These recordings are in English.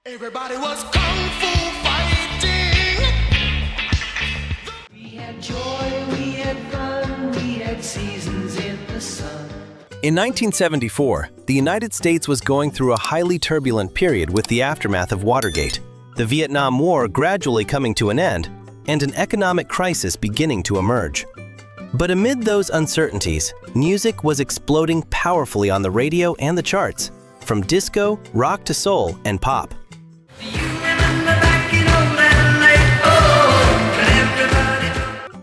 Everybody was kung fu fighting. We had joy, we had fun, we had seasons in the sun. In 1974, the United States was going through a highly turbulent period with the aftermath of Watergate, the Vietnam War gradually coming to an end, and an economic crisis beginning to emerge. But amid those uncertainties, music was exploding powerfully on the radio and the charts, from disco, rock to soul, and pop.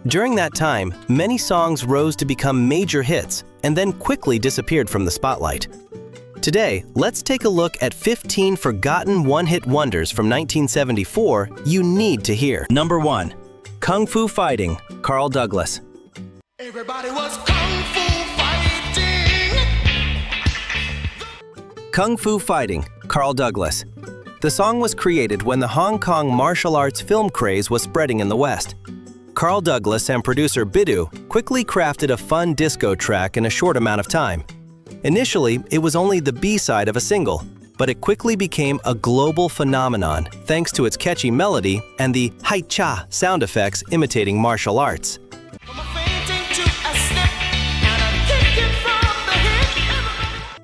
During that time, many songs rose to become major hits and then quickly disappeared from the spotlight. Today, let's take a look at 15 forgotten one-hit wonders from 1974 you need to hear. Number 1. Kung Fu Fighting, Carl Douglas. Everybody was kung fu fighting. Kung Fu Fighting, Carl Douglas. The song was created when the Hong Kong martial arts film craze was spreading in the West. Carl Douglas and producer Bidu quickly crafted a fun disco track in a short amount of time. Initially, it was only the B-side of a single, but it quickly became a global phenomenon thanks to its catchy melody and the hi-cha sound effects imitating martial arts.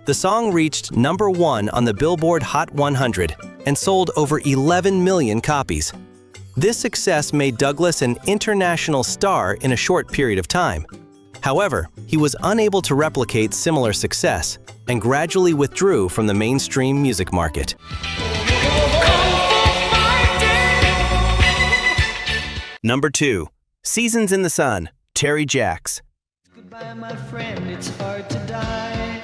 The song reached number 1 on the Billboard Hot 100 and sold over 11 million copies. This success made Douglas an international star in a short period of time. However, he was unable to replicate similar success and gradually withdrew from the mainstream music market. Number 2. Seasons in the Sun, Terry Jacks. Goodbye, my friend, it's hard to die.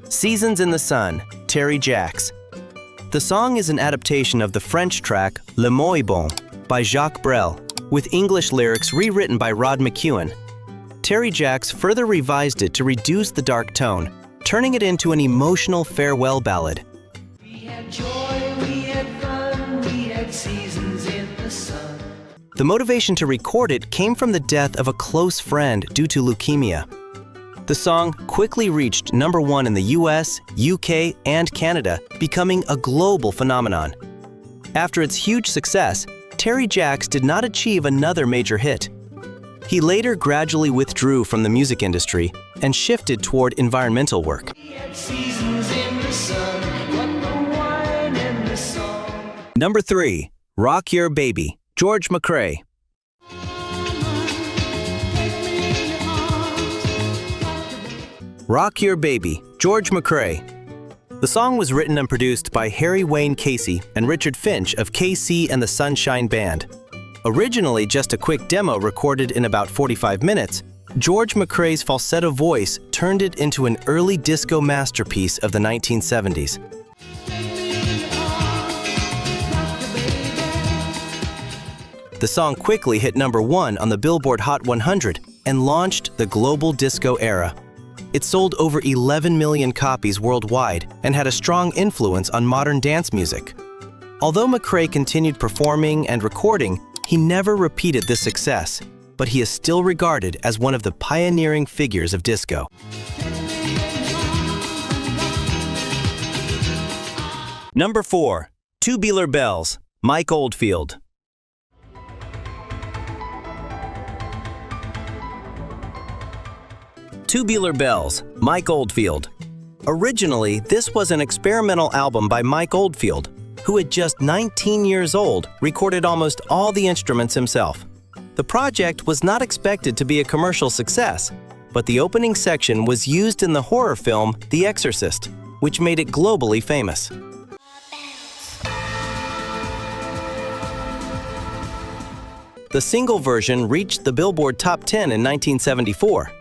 Seasons in the Sun, Terry Jacks. The song is an adaptation of the French track Le Moribond by Jacques Brel, with English lyrics rewritten by Rod McEwen. Terry Jacks further revised it to reduce the dark tone, turning it into an emotional farewell ballad. We had joy, we had fun, we had seasons in the sun. The motivation to record it came from the death of a close friend due to leukemia. The song quickly reached number 1 in the US, UK, and Canada, becoming a global phenomenon. After its huge success, Terry Jacks did not achieve another major hit. He later gradually withdrew from the music industry and shifted toward environmental work. We had seasons in the sun, what the wine and the song. Number 3. Rock Your Baby, George McCrae. Rock Your Baby, George McCrae. The song was written and produced by Harry Wayne Casey and Richard Finch of KC and the Sunshine Band. Originally just a quick demo recorded in about 45 minutes, George McCrae's falsetto voice turned it into an early disco masterpiece of the 1970s. The song quickly hit number 1 on the Billboard Hot 100 and launched the global disco era. It sold over 11 million copies worldwide and had a strong influence on modern dance music. Although McCrae continued performing and recording, he never repeated this success, but he is still regarded as one of the pioneering figures of disco. Number 4. Tubular Bells, Mike Oldfield. Tubular Bells, Mike Oldfield. Originally, this was an experimental album by Mike Oldfield, who at just 19 years old recorded almost all the instruments himself. The project was not expected to be a commercial success, but the opening section was used in the horror film The Exorcist, which made it globally famous. The single version reached the Billboard Top 10 in 1974.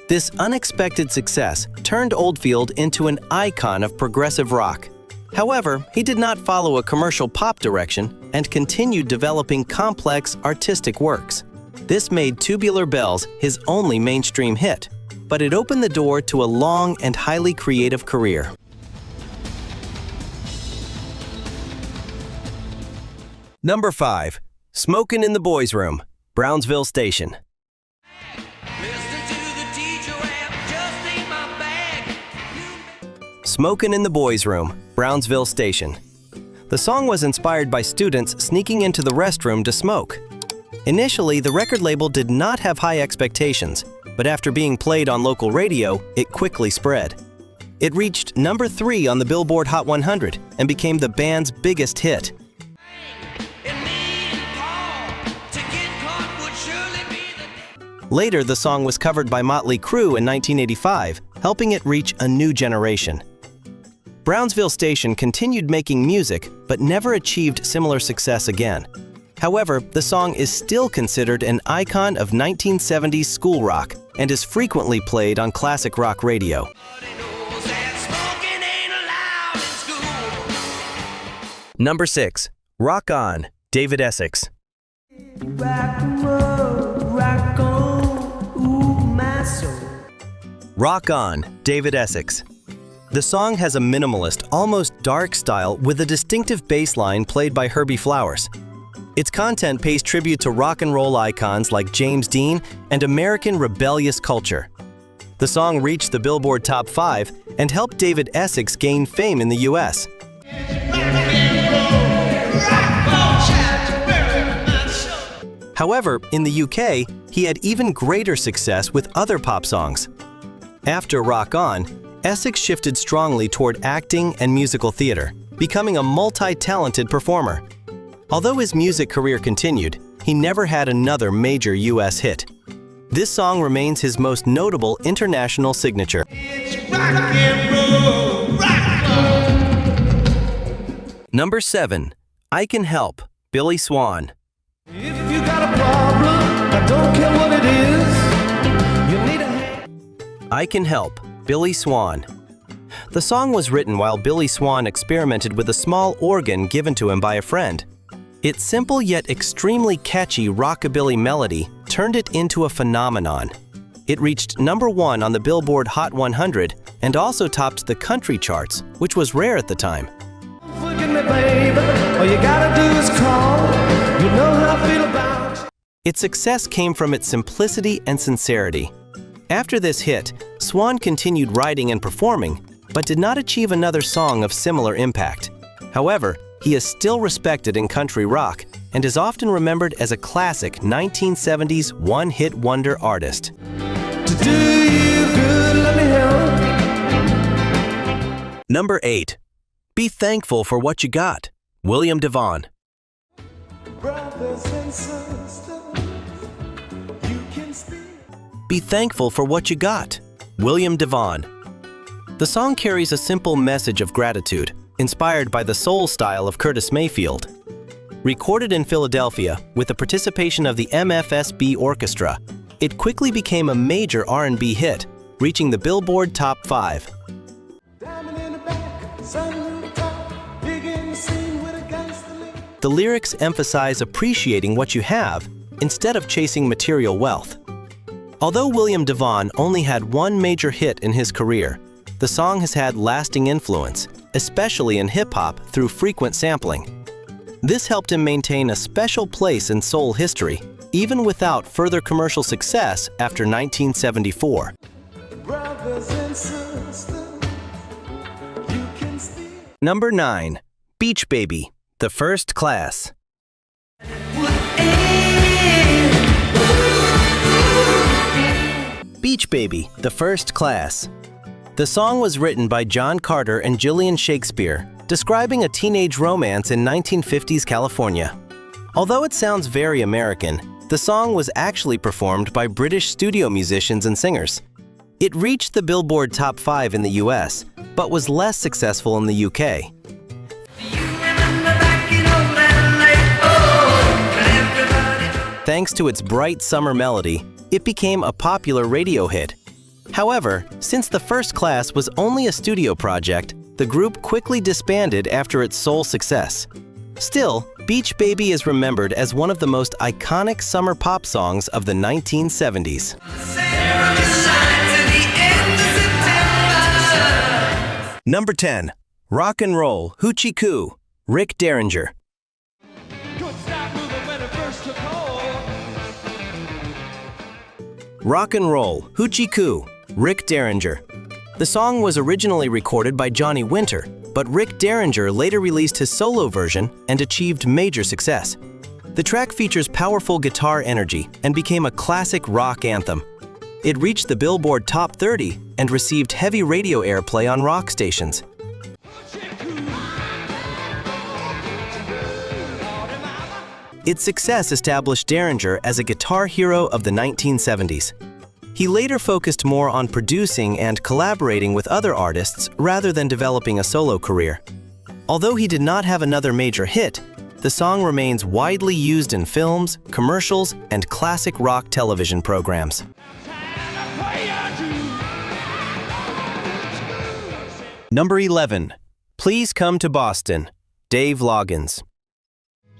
This unexpected success turned Oldfield into an icon of progressive rock. However, he did not follow a commercial pop direction and continued developing complex artistic works. This made Tubular Bells his only mainstream hit, but it opened the door to a long and highly creative career. Number 5. Smokin' in the Boys' Room, Brownsville Station. Smokin' in the Boys' Room, Brownsville Station. The song was inspired by students sneaking into the restroom to smoke. Initially, the record label did not have high expectations, but after being played on local radio, it quickly spread. It reached number 3 on the Billboard Hot 100 and became the band's biggest hit. Later, the song was covered by Motley Crue in 1985, helping it reach a new generation. Brownsville Station continued making music, but never achieved similar success again. However, the song is still considered an icon of 1970s school rock and is frequently played on classic rock radio. Number 6. Rock On, David Essex. Rock On, David Essex. The song has a minimalist, almost dark style with a distinctive bass line played by Herbie Flowers. Its content pays tribute to rock and roll icons like James Dean and American rebellious culture. The song reached the Billboard Top 5 and helped David Essex gain fame in the US. However, in the UK, he had even greater success with other pop songs. After Rock On, Essex shifted strongly toward acting and musical theater, becoming a multi-talented performer. Although his music career continued, he never had another major US hit. This song remains his most notable international signature. Number 7. I Can Help, Billy Swan. If you got a problem, I don't care what it is, you need a hand. I Can Help, Billy Swan. The song was written while Billy Swan experimented with a small organ given to him by a friend. Its simple yet extremely catchy rockabilly melody turned it into a phenomenon. It reached number 1 on the Billboard Hot 100 and also topped the country charts, which was rare at the time. Forgive me, baby, all you gotta do is call, you know how I feel about you. Its success came from its simplicity and sincerity. After this hit, Swan continued writing and performing, but did not achieve another song of similar impact. However, he is still respected in country rock and is often remembered as a classic 1970s one-hit wonder artist. To do you good, let me help. Number 8. Be Thankful for What You Got, William DeVaughn. Brothers and sisters, you can speak. Be Thankful for What You Got, William DeVaughn. The song carries a simple message of gratitude, inspired by the soul style of Curtis Mayfield. Recorded in Philadelphia with the participation of the MFSB Orchestra, it quickly became a major R&B hit, reaching the Billboard Top 5. Diamond in the back, sunroof top, big in the scene with a gangster lean. The lyrics emphasize appreciating what you have instead of chasing material wealth. Although William DeVaughn only had one major hit in his career, the song has had lasting influence, especially in hip-hop through frequent sampling. This helped him maintain a special place in soul history, even without further commercial success after 1974. Brothers and sisters, you can steal. Number 9. Beach Baby, The First Class. Beach Baby, The First Class. The song was written by John Carter and Gillian Shakespeare, describing a teenage romance in 1950s California. Although it sounds very American, the song was actually performed by British studio musicians and singers. It reached the Billboard Top 5 in the US, but was less successful in the UK. Thanks to its bright summer melody, it became a popular radio hit. However, since The First Class was only a studio project, the group quickly disbanded after its sole success. Still, Beach Baby is remembered as one of the most iconic summer pop songs of the 1970s. Number 10. Rock and Roll, Hoochie Coo, Rick Derringer. Rock and Roll, Hoochie Coo, Rick Derringer. The song was originally recorded by Johnny Winter, but Rick Derringer later released his solo version and achieved major success. The track features powerful guitar energy and became a classic rock anthem. It reached the Billboard Top 30 and received heavy radio airplay on rock stations. Its success established Derringer as a guitar hero of the 1970s. He later focused more on producing and collaborating with other artists rather than developing a solo career. Although he did not have another major hit, the song remains widely used in films, commercials, and classic rock television programs. Number 11. Please Come to Boston, Dave Loggins.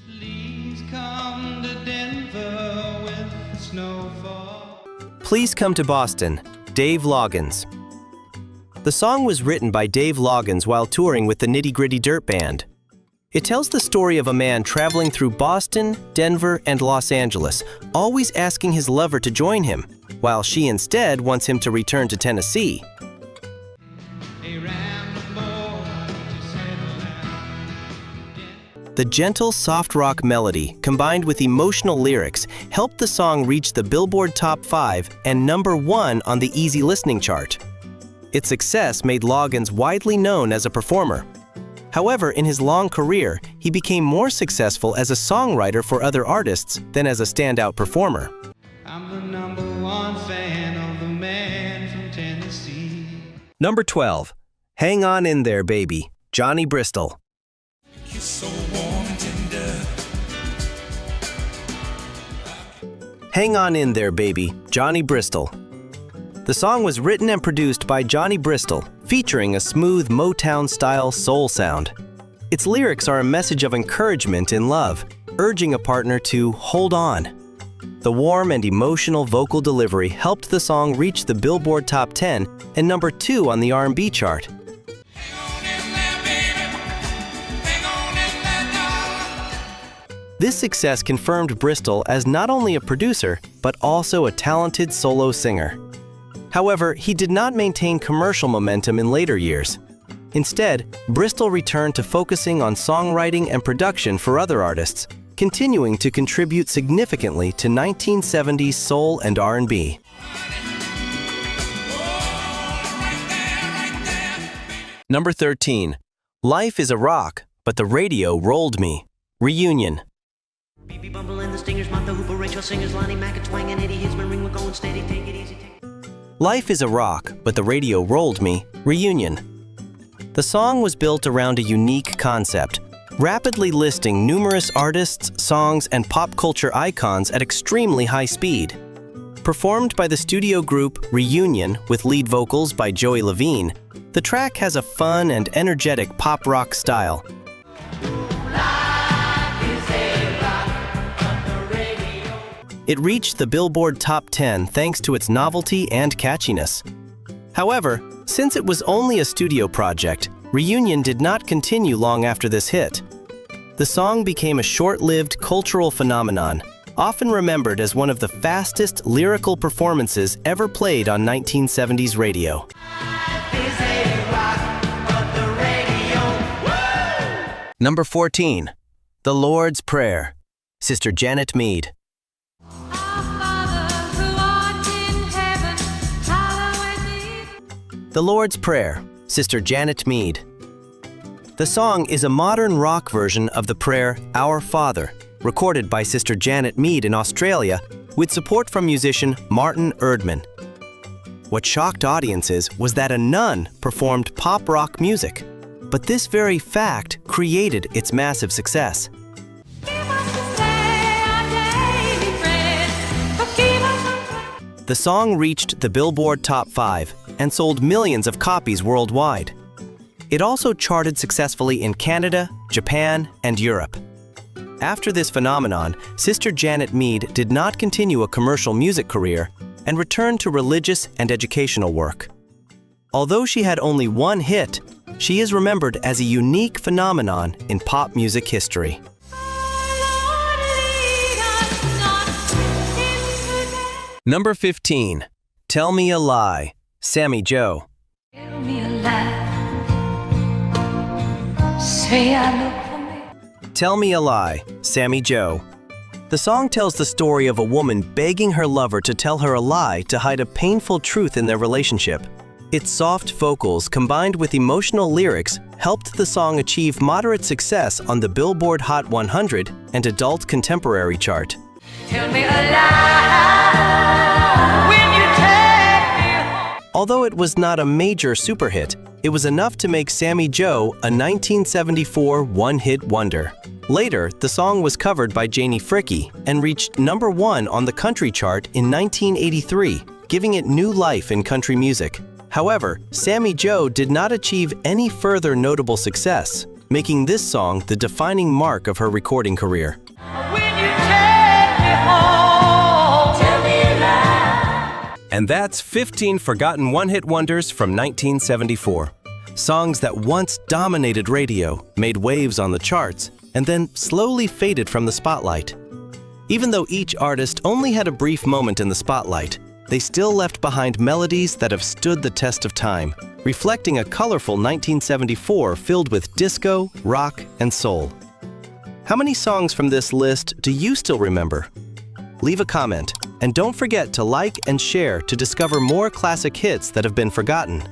Please come to Denver with snowfall. Please Come to Boston, Dave Loggins. The song was written by Dave Loggins while touring with the Nitty Gritty Dirt Band. It tells the story of a man traveling through Boston, Denver, and Los Angeles, always asking his lover to join him, while she instead wants him to return to Tennessee. The gentle, soft rock melody, combined with emotional lyrics, helped the song reach the Billboard Top 5 and number 1 on the easy listening chart. Its success made Loggins widely known as a performer. However, in his long career, he became more successful as a songwriter for other artists than as a standout performer. I'm the number one fan of the man from Tennessee. Number 12. Hang On In There, Baby, Johnny Bristol. You're so warm and tender. Hang On In There, Baby, Johnny Bristol. The song was written and produced by Johnny Bristol, featuring a smooth Motown-style soul sound. Its lyrics are a message of encouragement in love, urging a partner to hold on. The warm and emotional vocal delivery helped the song reach the Billboard Top 10 and number 2 on the R&B chart. This success confirmed Bristol as not only a producer, but also a talented solo singer. However, he did not maintain commercial momentum in later years. Instead, Bristol returned to focusing on songwriting and production for other artists, continuing to contribute significantly to 1970s soul and R&B. Number 13. Life is a Rock, But the Radio Rolled Me, Reunion. BB Bumble and the Stingers, Martha Hooper, Rachel Singers, Lonnie Mack and Twang and Eddie Hinsman, ring, we're going steady, take it easy, take it. Life is a Rock, But the Radio Rolled Me, Reunion. The song was built around a unique concept, rapidly listing numerous artists, songs, and pop culture icons at extremely high speed. Performed by the studio group Reunion with lead vocals by Joey Levine, the track has a fun and energetic pop rock style. It reached the Billboard Top 10 thanks to its novelty and catchiness. However, since it was only a studio project, Reunion did not continue long after this hit. The song became a short-lived cultural phenomenon, often remembered as one of the fastest lyrical performances ever played on 1970s radio. Number 14. The Lord's Prayer, Sister Janet Mead. The Lord's Prayer, Sister Janet Mead. The song is a modern rock version of the prayer Our Father, recorded by Sister Janet Mead in Australia with support from musician Martin Erdman. What shocked audiences was that a nun performed pop rock music, but this very fact created its massive success. The song reached the Billboard Top 5 and sold millions of copies worldwide. It also charted successfully in Canada, Japan, and Europe. After this phenomenon, Sister Janet Mead did not continue a commercial music career and returned to religious and educational work. Although she had only one hit, she is remembered as a unique phenomenon in pop music history. Number 15. Tell Me a Lie, Sammy Joe. Tell Say I look for me. Tell Me a Lie, Sammy Joe. The song tells the story of a woman begging her lover to tell her a lie to hide a painful truth in their relationship. Its soft vocals combined with emotional lyrics helped the song achieve moderate success on the Billboard Hot 100 and Adult Contemporary chart. Tell me a lie when you take me home. Although it was not a major super hit, it was enough to make Sammy Joe a 1974 one-hit wonder. Later, the song was covered by Janie Fricke and reached #1 on the country chart in 1983, giving it new life in country music. However, Sammy Joe did not achieve any further notable success, making this song the defining mark of her recording career. When you take me home. Tell me a lie. And that's 15 forgotten one-hit wonders from 1974. Songs that once dominated radio, made waves on the charts, and then slowly faded from the spotlight. Even though each artist only had a brief moment in the spotlight, they still left behind melodies that have stood the test of time, reflecting a colorful 1974 filled with disco, rock, and soul. How many songs from this list do you still remember? Leave a comment, and don't forget to like and share to discover more classic hits that have been forgotten.